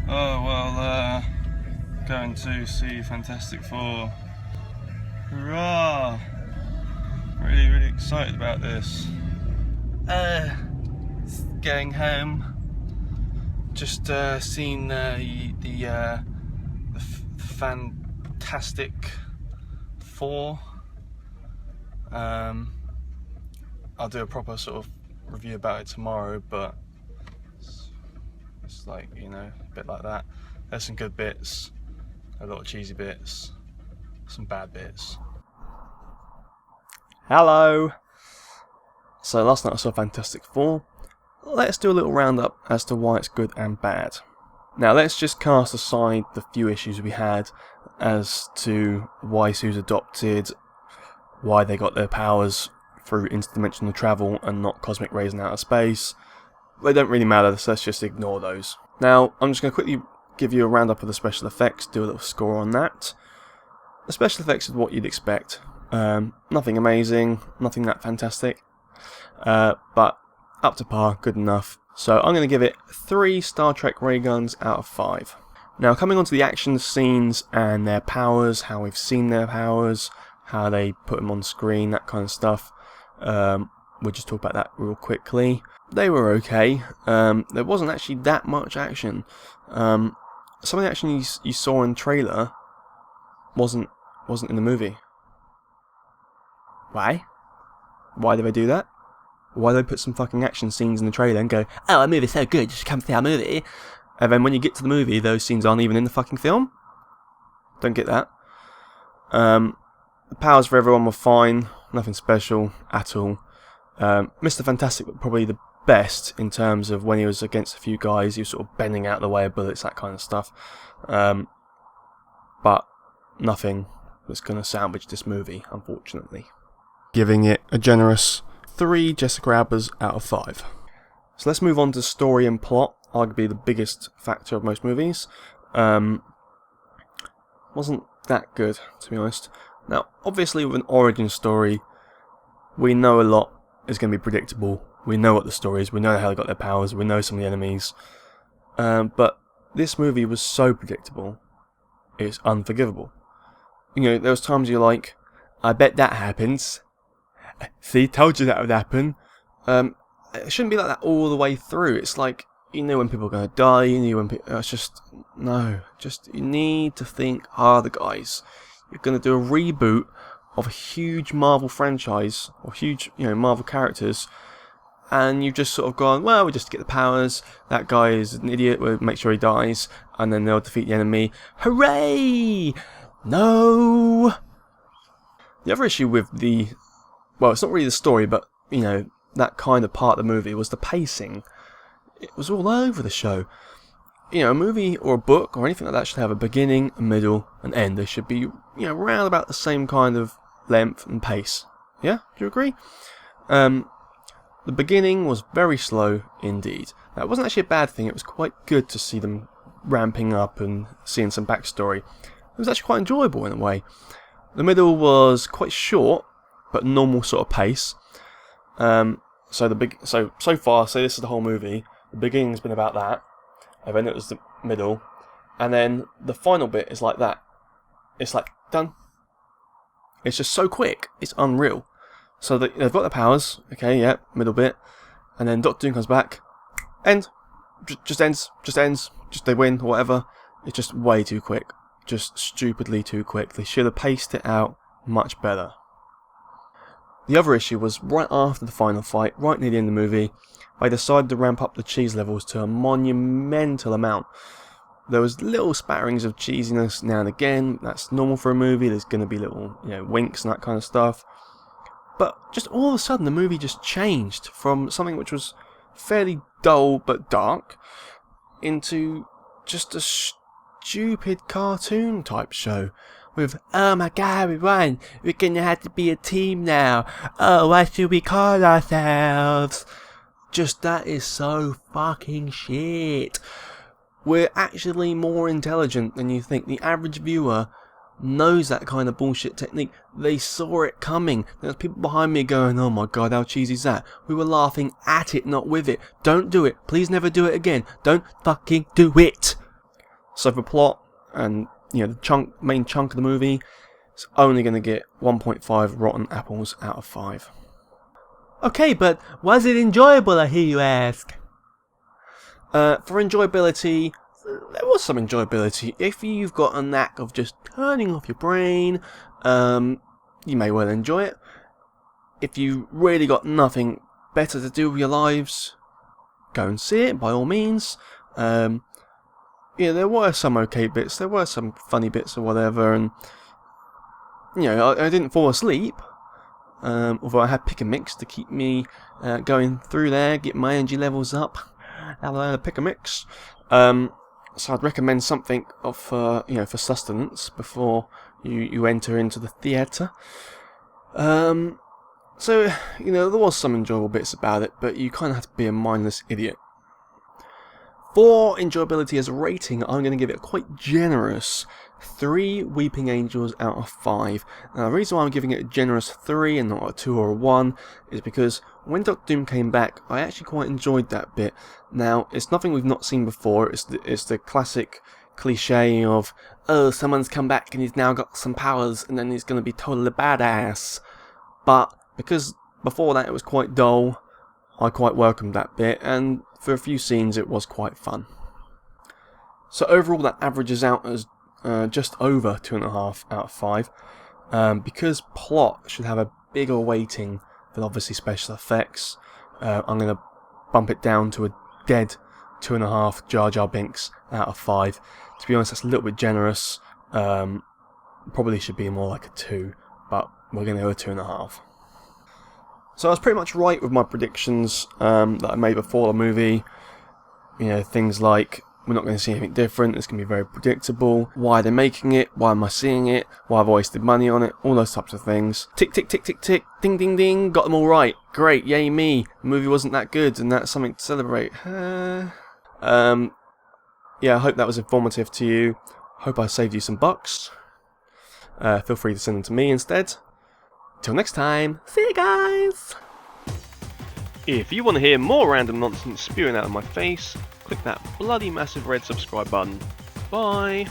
Oh well, going to see Fantastic Four. Hurrah! Really excited about this. Going home. Just seen the Fantastic Four. I'll do a proper sort of review about it tomorrow, but it's like, you know, a bit like that. There's some good bits, a lot of cheesy bits, some bad bits. Hello! So last night I saw Fantastic Four. Let's do a little roundup as to why it's good and bad. Now let's just cast aside the few issues we had as to why Sue's adopted, why they got their powers through interdimensional travel and not cosmic rays in outer space. They don't really matter, so let's just ignore those. Now, I'm just going to quickly give you a roundup of the special effects, do a little score on that. The special effects is what you'd expect. Nothing amazing, nothing that fantastic, but up to par, good enough. So I'm going to give it 3 Star Trek ray guns out of 5. Now, coming on to the action scenes and their powers, how we've seen their powers, how they put them on screen, that kind of stuff. We'll just talk about that real quickly. They were okay. There wasn't actually that much action. Some of the action you saw in the trailer wasn't in the movie. Why? Why did they do that? Why did they put some fucking action scenes in the trailer and go, "Oh, our movie's so good, you should come see our movie," and then when you get to the movie, those scenes aren't even in the fucking film? Don't get that. The powers for everyone were fine, nothing special at all. Mr. Fantastic was probably the best in terms of when he was against a few guys, he was sort of bending out of the way of bullets, that kind of stuff. But nothing that's going to salvage this movie, unfortunately. Giving it a generous 3 Jessica Albers out of 5. So let's move on to story and plot, arguably the biggest factor of most movies. Wasn't that good, to be honest. Now, obviously with an origin story, we know a lot is going to be predictable. We know what the story is, we know how they got their powers, we know some of the enemies. But this movie was so predictable, it's unforgivable. You know, there was times you're like, I bet that happens. See, told you that would happen. It shouldn't be like that all the way through. It's like, you know when people are going to die, you know when people... It's just... No. Just, you need to think harder, guys. You're going to do a reboot of a huge Marvel franchise, or huge, you know, Marvel characters, and you've just sort of gone, well, we just get the powers, that guy is an idiot, we'll make sure he dies, and then they'll defeat the enemy. Hooray! No! The other issue with the... Well, it's not really the story, but, you know, that kind of part of the movie was the pacing. It was all over the show. You know, a movie or a book or anything like that should have a beginning, a middle, an end. They should be, you know, around about the same kind of length and pace. Yeah? Do you agree? The beginning was very slow indeed. Now, it wasn't actually a bad thing. It was quite good to see them ramping up and seeing some backstory. It was actually quite enjoyable in a way. The middle was quite short, but normal sort of pace. So far, say this is the whole movie. The beginning's been about that, and then it was the middle, and then the final bit is like that. It's like done. It's just so quick. It's unreal. So they've got their powers. Okay, yeah, middle bit, and then Doctor Doom comes back. End. Just ends. Just they win or whatever. It's just way too quick. Just stupidly too quick. They should have paced it out much better. The other issue was right after the final fight, right near the end of the movie, they decided to ramp up the cheese levels to a monumental amount. There was little spatterings of cheesiness now and again. That's normal for a movie. There's going to be little, you know, winks and that kind of stuff. But just all of a sudden, the movie just changed from something which was fairly dull but dark into just a stupid cartoon type show. With, oh my god, we won, we're gonna have to be a team now, oh, what should we call ourselves? Just, that is so fucking shit. We're actually more intelligent than you think. The average viewer knows that kind of bullshit technique. They saw it coming. There's people behind me going, oh my god, how cheesy is that? We were laughing at it, not with it. Don't do it. Please never do it again. Don't fucking do it. So for plot and the main chunk of the movie, it's only going to get 1.5 rotten apples out of 5. Okay, but was it enjoyable, I hear you ask? For enjoyability, there was some enjoyability. If you've got a knack of just turning off your brain, you may well enjoy it. If you really got nothing better to do with your lives, go and see it by all means. There were some okay bits, there were some funny bits or whatever, and I didn't fall asleep. Although I had pick and mix to keep me going through there, get my energy levels up. Pick and mix. So I'd recommend something for sustenance before you enter into the theatre. So there was some enjoyable bits about it, but you kind of have to be a mindless idiot. For enjoyability as a rating, I'm going to give it a quite generous 3 Weeping Angels out of 5. Now, the reason why I'm giving it a generous 3 and not a 2 or a 1 is because when Doctor Doom came back, I actually quite enjoyed that bit. Now, it's nothing we've not seen before. It's the classic cliche of, oh, someone's come back and he's now got some powers and then he's going to be totally badass. But because before that it was quite dull, I quite welcomed that bit, and for a few scenes it was quite fun. So overall that averages out as just over 2.5 out of 5. Because plot should have a bigger weighting than obviously special effects, I'm going to bump it down to a dead 2.5 Jar Jar Binks out of 5. To be honest, that's a little bit generous. Probably should be more like a 2, but we're going to go a 2.5. So I was pretty much right with my predictions that I made before the movie. Things like, we're not going to see anything different, it's going to be very predictable, why they're making it, why am I seeing it, why have I wasted money on it, all those types of things. Tick, tick, tick, tick, tick, ding, ding, ding, got them all right, great, yay me, the movie wasn't that good, and that's something to celebrate. I hope that was informative to you, hope I saved you some bucks. Feel free to send them to me instead. Till next time, see you guys! If you want to hear more random nonsense spewing out of my face, click that bloody massive red subscribe button. Bye!